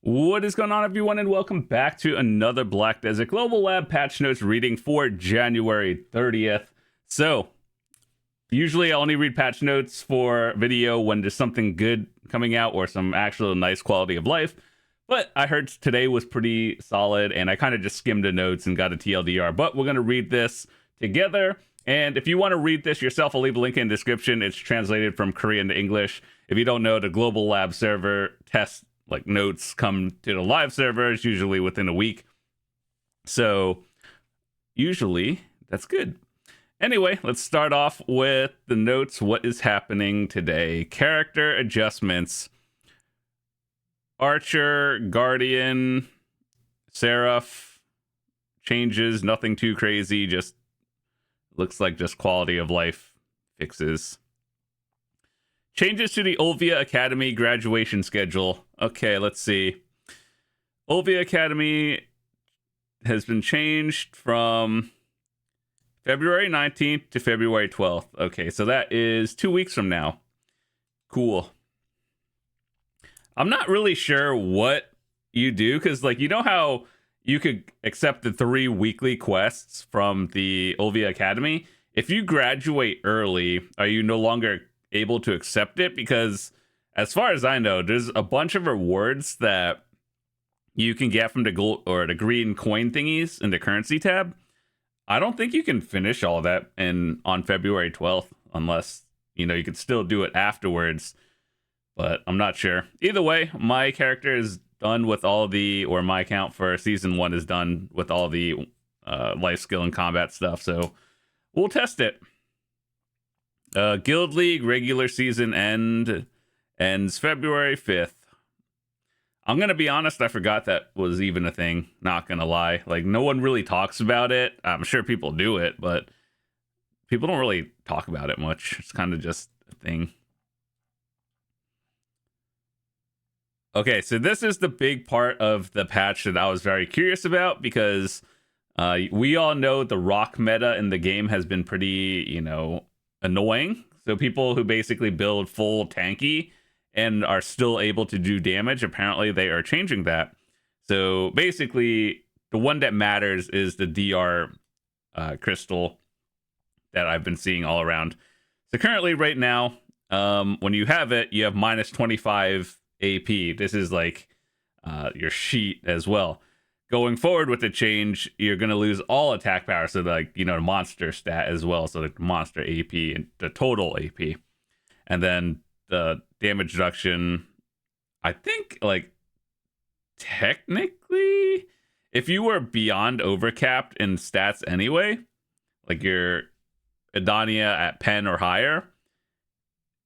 What is going on, everyone, and welcome back to another Black Desert Global Lab patch notes reading for January 30th. So, usually I only read patch notes for video when there's something good coming out or some actual nice quality of life. But I heard today was pretty solid, and I kind of just skimmed the notes and got a TLDR. But we're going to read this together. And if you want to read this yourself, I'll leave a link in the description. It's translated from Korean to English. If you don't know, the Global Lab server test notes come to the live servers usually within a week. So usually that's good. Anyway, let's start off with the notes. What is happening today? Character adjustments. Archer, Guardian, Seraph changes, nothing too crazy, just looks like just quality of life fixes. Changes to the OLVIA Academy graduation schedule. Okay, let's see. OLVIA Academy has been changed from February 19th to February 12th. Okay, so that is 2 weeks from now. Cool. I'm not really sure what you do, because, you know how you could accept the 3 weekly quests from the OLVIA Academy? If you graduate early, are you no longer able to accept it? Because as far as I know, there's a bunch of rewards that you can get from the gold or the green coin thingies in the currency tab. I don't think you can finish all that on February 12th unless, you could still do it afterwards, but I'm not sure. Either way, my character is done with or my account for season 1 is done with all the life skill and combat stuff, so we'll test it. Guild League regular season ends February 5th. I'm going to be honest, I forgot that was even a thing. Not going to lie. No one really talks about it. I'm sure people do it, but people don't really talk about it much. It's kind of just a thing. Okay, so this is the big part of the patch that I was very curious about, because we all know the rock meta in the game has been pretty, annoying. So people who basically build full tanky and are still able to do damage, apparently they are changing that. So basically, the one that matters is the DR crystal that I've been seeing all around. So currently, right now, when you have it, you have minus 25 AP. This is your sheet as well. Going forward with the change, you're going to lose all attack power. So, the monster stat as well. So, the monster AP and the total AP. And then the damage reduction, I think, technically, if you were beyond overcapped in stats anyway, your Adania at Pen or higher,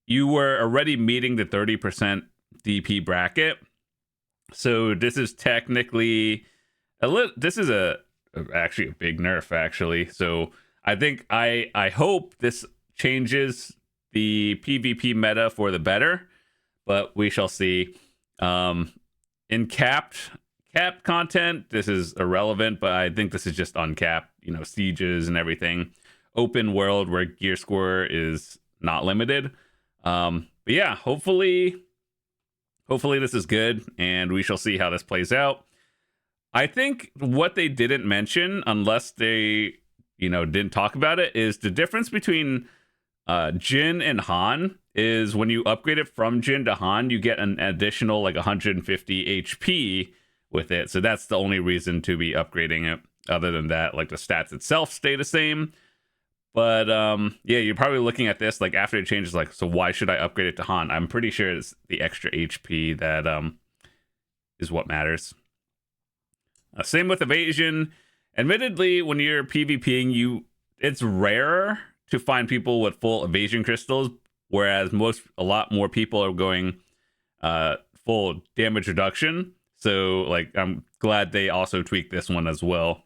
you were already meeting the 30% DP bracket. So, this is technically this is actually a big nerf, actually. So I think I hope this changes the PvP meta for the better, but we shall see. In capped content, this is irrelevant, but I think this is just uncapped, sieges and everything. Open world where gear score is not limited. But yeah, hopefully this is good, and we shall see how this plays out. I think what they didn't mention, unless they, didn't talk about it, is the difference between Jin and Han is when you upgrade it from Jin to Han, you get an additional 150 HP with it. So that's the only reason to be upgrading it. Other than that, the stats itself stay the same. But yeah, you're probably looking at this after it changes, so why should I upgrade it to Han? I'm pretty sure it's the extra HP that is what matters. Same with evasion. Admittedly, when you're PvPing, it's rarer to find people with full evasion crystals, whereas a lot more people are going full damage reduction. So I'm glad they also tweaked this one as well.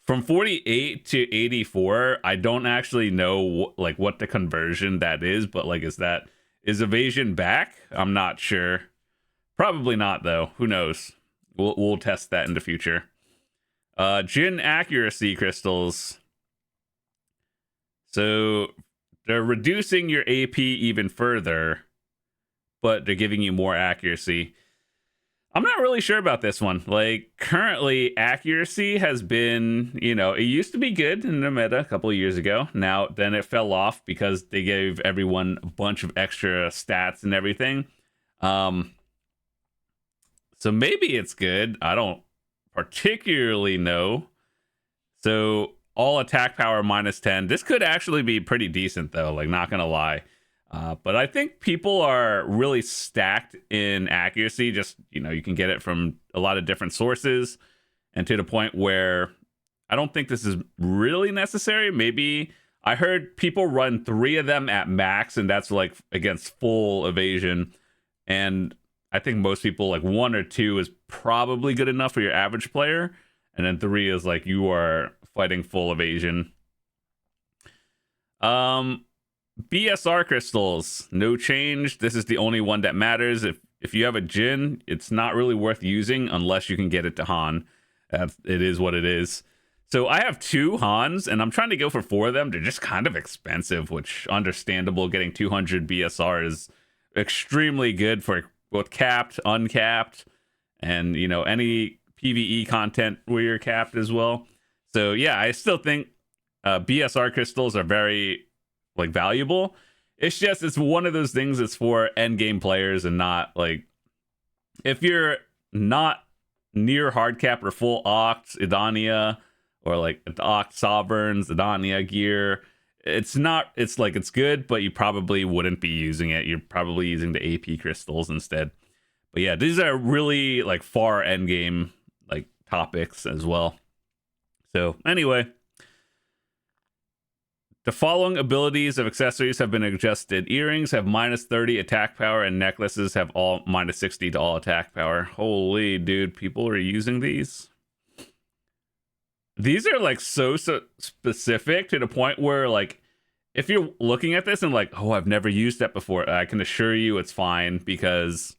From 48 to 84, I don't actually know what the conversion that is, but is evasion back? I'm not sure. Probably not, though. Who knows? We'll test that in the future. Jin accuracy crystals. So they're reducing your AP even further, but they're giving you more accuracy. I'm not really sure about this one. Like, currently, accuracy has been, it used to be good in the meta a couple of years ago. Now, then it fell off because they gave everyone a bunch of extra stats and everything. So maybe it's good. I don't particularly know. So all attack power -10. This could actually be pretty decent, though. Like, not gonna lie. But I think people are really stacked in accuracy. Just, you can get it from a lot of different sources, and to the point where I don't think this is really necessary. Maybe I heard people run 3 of them at max, and that's like against full evasion. And I think most people, like 1 or 2 is probably good enough for your average player. And then 3 is like you are fighting full evasion. BSR crystals, no change. This is the only one that matters. If you have a Jin, it's not really worth using unless you can get it to Han. It is what it is. So I have 2 Hans, and I'm trying to go for 4 of them. They're just kind of expensive, which understandable. Getting 200 BSR is extremely good for both capped, uncapped, and any PvE content where you're capped as well. So yeah, I still think BSR crystals are very valuable. It's one of those things that's for end game players, and not like if you're not near hard cap or full Oct, Idania, or like the Oct Sovereigns, Idania gear. It's good, but you probably wouldn't be using it. You're probably using the AP crystals instead. But yeah, these are really far end game topics as well. So anyway, the following abilities of accessories have been adjusted. Earrings have -30 attack power, and necklaces have all -60 to all attack power. Holy dude, people are using these. These are so specific to the point where if you're looking at this and oh, I've never used that before, I can assure you it's fine, because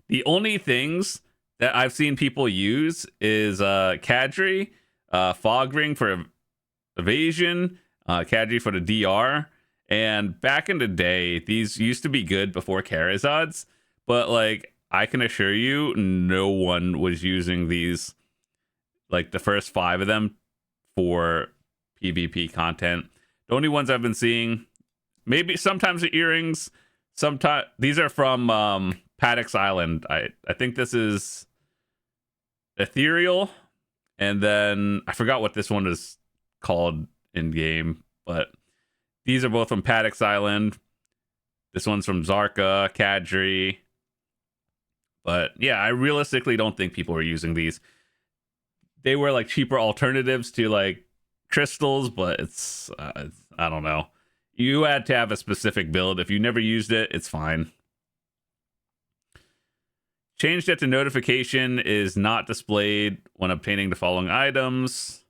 the only things that I've seen people use is Kadri, Fog Ring for evasion, Kadri for the DR. And back in the day, these used to be good before Charizards, but I can assure you no one was using these, the first 5 of them, for PvP content. The only ones I've been seeing, maybe sometimes the earrings, sometimes these are from Paddock's Island. I think this is Ethereal, and then I forgot what this one is called in game, but these are both from Paddock's Island. This one's from Zarka, Kadri. But yeah, I realistically don't think people are using these. They were cheaper alternatives to crystals, but it's I don't know. You had to have a specific build. If you never used it, it's fine. Change that to notification is not displayed when obtaining the following items.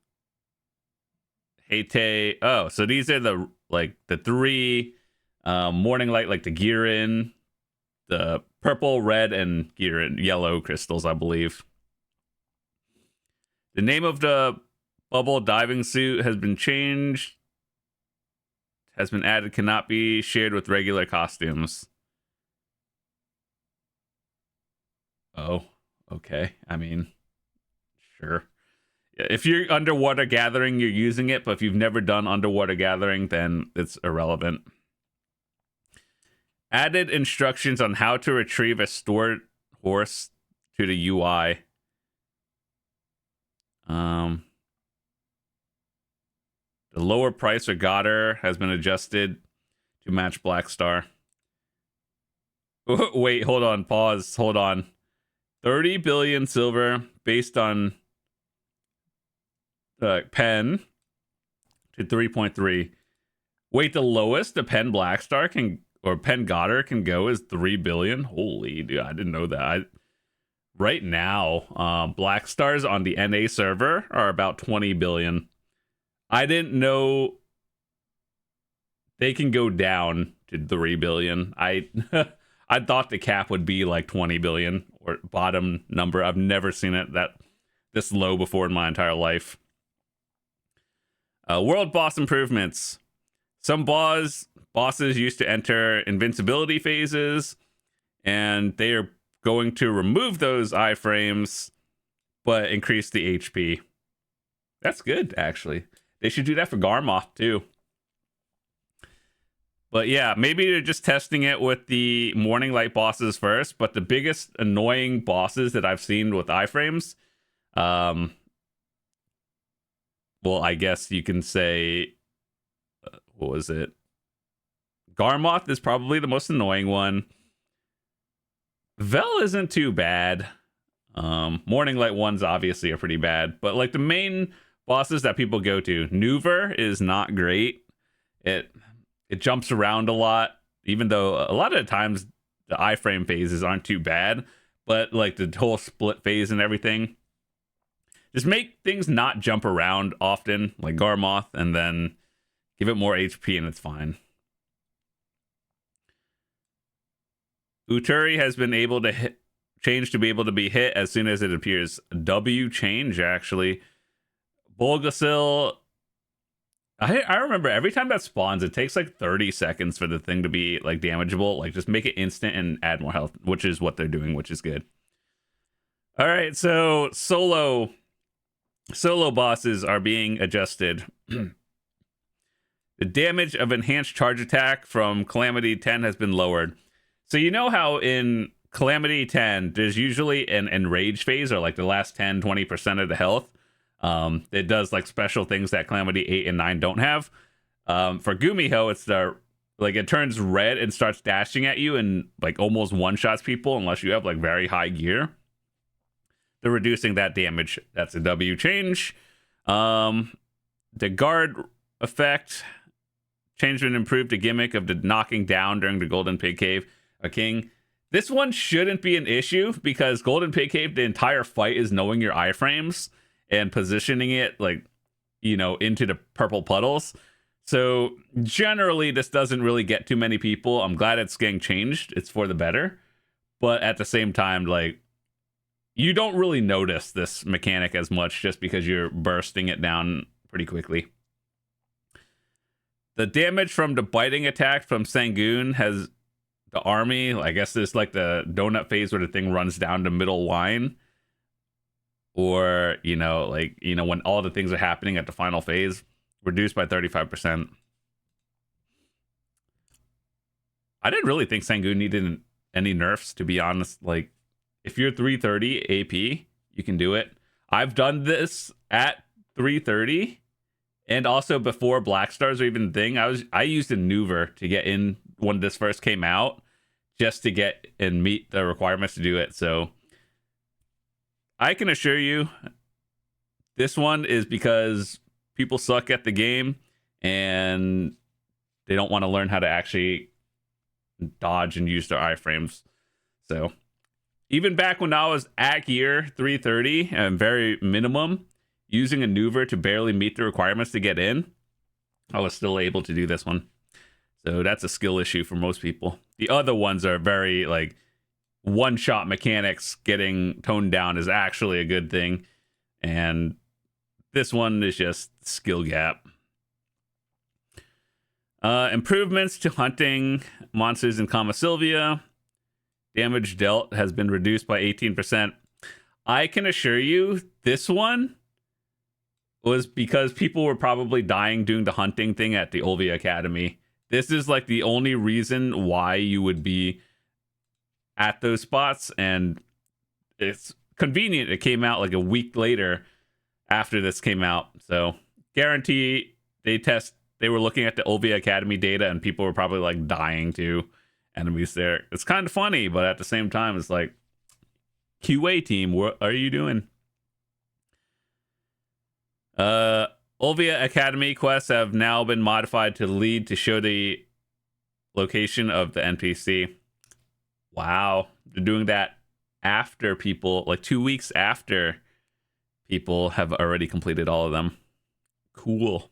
Hate. Oh, so these are the 3 morning light, the Girin, the purple, red, and Girin yellow crystals, I believe. The name of the bubble diving suit has been changed. Has been added. Cannot be shared with regular costumes. Oh, okay. I mean, sure. If you're underwater gathering, you're using it, but if you've never done underwater gathering, then it's irrelevant. Added instructions on how to retrieve a stored horse to the UI. The lower price for Goddard has been adjusted to match Black Star. Wait, hold on, pause, hold on. 30 billion silver based on Pen to 3.3. Wait, the lowest the Pen Blackstar can, or Pen Goddard can go, is 3 billion? Holy dude, I didn't know that. Right now, Black Stars on the NA server are about 20 billion. I didn't know they can go down to 3 billion. I thought the cap would be 20 billion or bottom number. I've never seen it this low before in my entire life. World boss improvements. Some bosses used to enter invincibility phases, and they are going to remove those iframes, but increase the HP. That's good, actually. They should do that for Garmoth, too. But yeah, maybe they're just testing it with the Morning Light bosses first, but the biggest annoying bosses that I've seen with iframes, well, I guess you can say, what was it? Garmoth is probably the most annoying one. Vel isn't too bad. Morning Light ones obviously are pretty bad, but like the main bosses that people go to, Nuver is not great. It jumps around a lot, even though a lot of the times the iframe phases aren't too bad, but like the whole split phase and everything, just make things not jump around often, like Garmoth, and then give it more HP and it's fine. Uturi has been able to change to be able to be hit as soon as it appears. W change, actually. Bulgasil, I remember every time that spawns, it takes like 30 seconds for the thing to be like damageable. Like just make it instant and add more health, which is what they're doing, which is good. All right, so solo bosses are being adjusted. The damage of enhanced charge attack from Calamity 10 has been lowered. So you know how in Calamity 10, there's usually an enrage phase, or like the last 10-20% of the health. It does like special things that Calamity 8 and 9 don't have. For Gumiho, it's it turns red and starts dashing at you and like almost one-shots people unless you have like very high gear. They're reducing that damage. That's a W change. The guard effect changed and improved the gimmick of the knocking down during the Golden Pig Cave. A king. This one shouldn't be an issue because Golden Pig Cave, the entire fight is knowing your iframes and positioning it into the purple puddles. So generally this doesn't really get too many people. I'm glad it's getting changed. It's for the better. But at the same time, like, you don't really notice this mechanic as much just because you're bursting it down pretty quickly. The damage from the biting attack from Sangoon has the army, I guess there's like the donut phase where the thing runs down the middle line. Or, when all the things are happening at the final phase, reduced by 35%. I didn't really think Sangoon needed any nerfs, to be honest. Like, if you're 330 AP, you can do it. I've done this at 330, and also before Black Stars are even a thing. I used a Nuver to get in when this first came out, just to get and meet the requirements to do it. So I can assure you, this one is because people suck at the game and they don't want to learn how to actually dodge and use their iframes. So even back when I was at gear 330 and very minimum, using a Nuver to barely meet the requirements to get in, I was still able to do this one. So that's a skill issue for most people. The other ones are very like one-shot mechanics. Getting toned down is actually a good thing. And this one is just skill gap. Improvements to hunting monsters in Sylvia. Damage dealt has been reduced by 18%. I can assure you this one was because people were probably dying doing the hunting thing at the OLVIA Academy. This is like the only reason why you would be at those spots, and it's convenient it came out like a week later after this came out. So guarantee they were looking at the OLVIA Academy data and people were probably like dying to enemies there. It's kind of funny, but at the same time it's like, QA team, what are you doing? OLVIA Academy quests have now been modified to lead to show the location of the NPC. Wow. They're doing that after people, like 2 weeks after people have already completed all of them. Cool.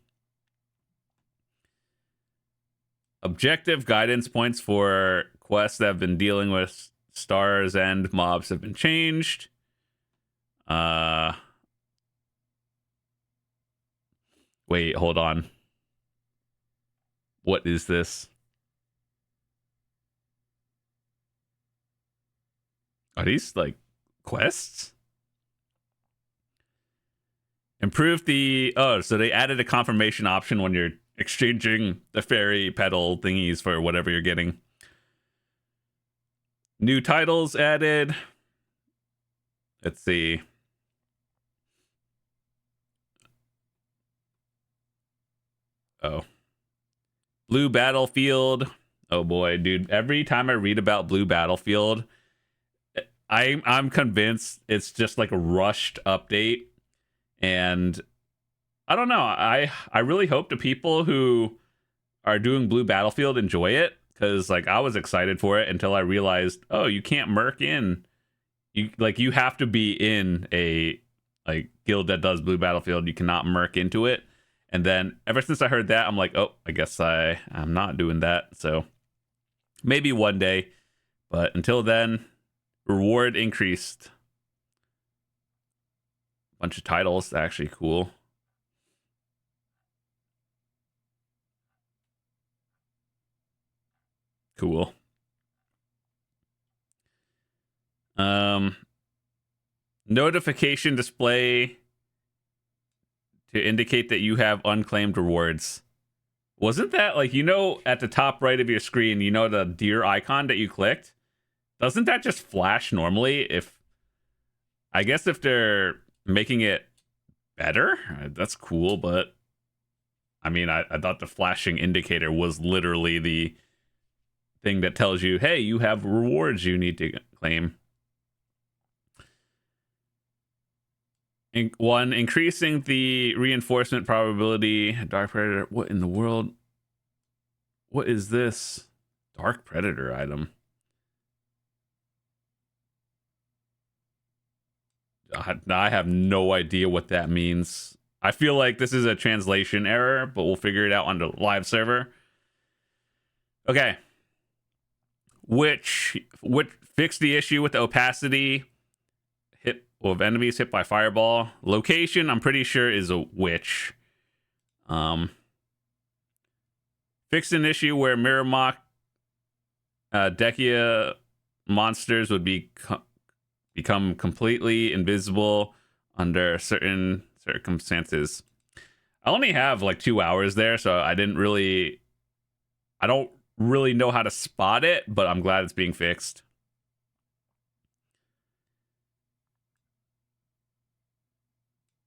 Objective guidance points for quests that have been dealing with stars and mobs have been changed. Wait, hold on. What is this? Are these like quests? Improve the so they added a confirmation option when you're exchanging the fairy petal thingies for whatever you're getting. New titles added. Let's see. Oh. Blue Battlefield. Oh boy, dude. Every time I read about Blue Battlefield, I'm convinced it's just like a rushed update. And I don't know. I really hope the people who are doing Blue Battlefield enjoy it, because like I was excited for it until I realized, oh, you can't merc in. You have to be in a like guild that does Blue Battlefield. You cannot merc into it. And then ever since I heard that, I'm like, oh, I guess I'm not doing that. So maybe one day, but until then, reward increased. Bunch of titles, actually cool. Cool. Notification display to indicate that you have unclaimed rewards. Wasn't that like, at the top right of your screen, the deer icon that you clicked? Doesn't that just flash normally? I guess if they're making it better, that's cool, but I mean, I thought the flashing indicator was literally the thing that tells you, hey, you have rewards you need to claim. One, increasing the reinforcement probability. Dark Predator. What in the world? What is this? Dark Predator item. I have no idea what that means. I feel like this is a translation error, but we'll figure it out on the live server. Okay. Which fix the issue with the opacity of enemies hit by fireball. Location, I'm pretty sure, is a witch. Fix an issue where mirror mock Dekia monsters would become completely invisible under certain circumstances. I only have like 2 hours there, so I don't really know how to spot it, but I'm glad it's being fixed.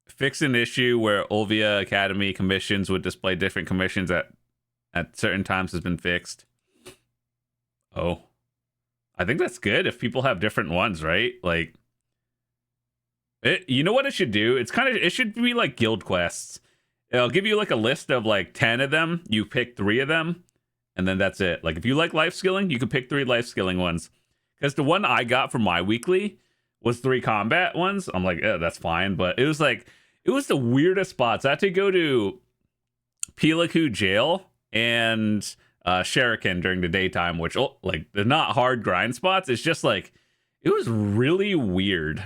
Fix an issue where OLVIA Academy commissions would display different commissions at certain times has been fixed. Oh. I think that's good if people have different ones, right? Like, you know what it should do? It should be like guild quests. It'll give you like a list of like 10 of them. You pick 3 of them, and then that's it. Like if you like life skilling, you can pick 3 life skilling ones. Because the one I got for my weekly was 3 combat ones. I'm like, that's fine. But it was the weirdest spots. I had to go to Peliku jail and Shuriken during the daytime, which like they're not hard grind spots. It's just like it was really weird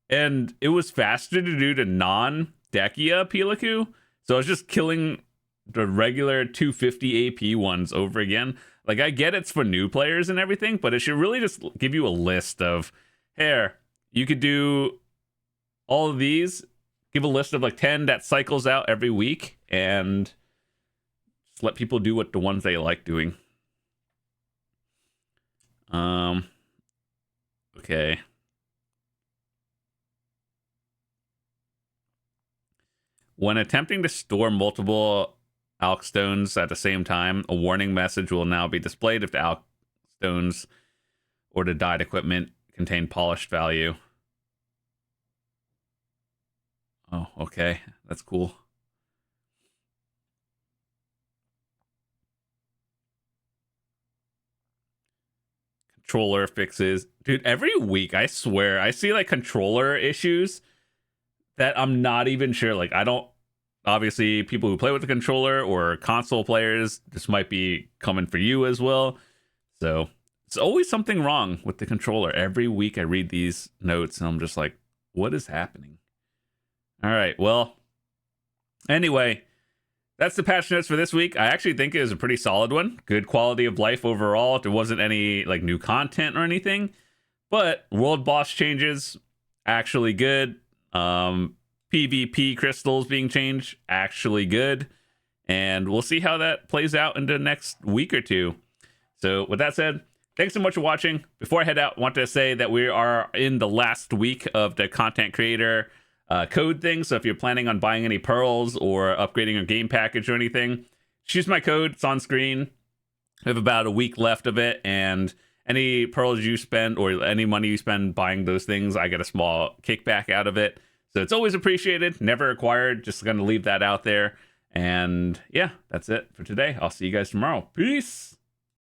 and it was faster to do the non-Dekia Peliku. So I was just killing the regular 250 AP ones over again. Like I get it's for new players and everything, but it should really just give you a list of, here, you could do all of these. Give a list of like 10 that cycles out every week, and just let people do what the ones they like doing. Okay. When attempting to store multiple alch stones at the same time, a warning message will now be displayed if the alch stones or the dyed equipment contain polished value. Oh, okay. That's cool. Controller fixes. Dude, every week, I swear, I see like controller issues that I'm not even sure. Like, I don't. Obviously, people who play with the controller or console players, this might be coming for you as well. So, it's always something wrong with the controller. Every week, I read these notes and I'm just like, what is happening? All right, well, anyway, that's the patch notes for this week. I actually think it was a pretty solid one. Good quality of life overall. There wasn't any like new content or anything, But world boss changes, actually good. PvP crystals being changed, actually good. And we'll see how that plays out in the next week or two. So with that said, thanks so much for watching. Before I head out, I want to say that we are in the last week of the content creator code thing. So if you're planning on buying any pearls or upgrading a game package or anything, just use my code. It's on screen. We have about a week left of it, and any pearls you spend or any money you spend buying those things, I get a small kickback out of it. So it's always appreciated, never required. Just going to leave that out there. And yeah, that's it for today. I'll see you guys tomorrow. Peace.